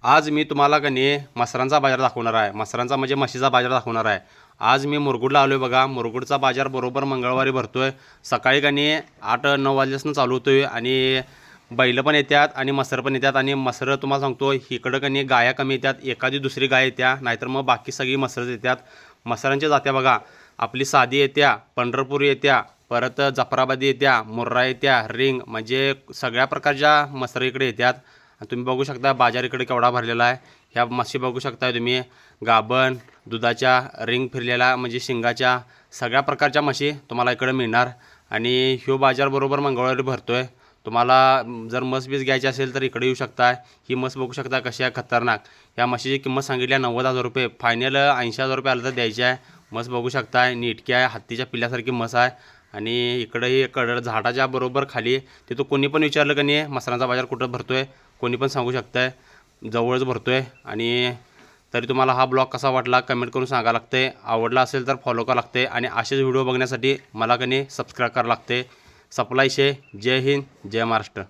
आज मी तुम्हाला का नाही मसरांचा बाजार दाखवणार आहे. मसरांचा म्हणजे म्हशीचा बाजार दाखवणार आहे. आज मी मुरगुडला आलो आहे बघा. मुरगुडचा बाजार बरोबर मंगळवारी भरतो आहे. सकाळी का नाही 8-9 वाजल्यापासून चालू होतो आहे आणि बैलं पण येतात आणि मसर पण येतात. आणि मसरं तुम्हाला सांगतो इकडं का नाही गाया कमी येतात, एखादी दुसरी गाय येत्या, नाहीतर मग बाकी सगळी मसरच येतात. मसरांच्या जात्या बघा, आपली साधी येत्या, पंढरपूर येत्या, परत जाफराबादी येत्या, मुर्रा येत्या, रिंग, म्हणजे सगळ्या प्रकारच्या मसरं इकडे येतात. तुम्ही बघू शकता बाजार इकडे केवढा भरलेला आहे. ह्या म्हशी बघू शकता तुम्ही, गाभण, दुधाच्या, रिंग फिरलेला म्हणजे शिंगाच्या, सगळ्या प्रकारच्या म्हशी तुम्हाला इकडे मिळणार. आणि ह्यो बाजार बरोबर मंगळवारी भरतो आहे. तुम्हाला जर म्हस बीस घ्यायची असेल तर इकडे येऊ शकता. ही म्हस बघू शकता कशी आहे, खतरनाक. ह्या म्हशीची किंमत सांगितली आहे 90,000 रुपये, फायनल 80,000 रुपये आलं तर द्यायची आहे. म्हस बघू शकता नीटकी आहे, हत्तीच्या पिल्ल्यासारखी म्हस आहे. आणि इकडंही झाडाच्या बरोबर खाली तिथं कोणी पण विचारलं का नाही मसरांचा बाजार कुठं भरतो आहे, कोणी पण सांगू शकतं जवळच भरतो आहे. आणि तरी तुम्हाला हा ब्लॉग कसा वाटला कमेंट करून सांगा लागते. आवडला असेल तर फॉलो करा लागते आणि असेच व्हिडिओ बघण्यासाठी मला का नाही सबस्क्राईब करावं लागते. सप्लाय शे. जय हिंद, जय महाराष्ट्र.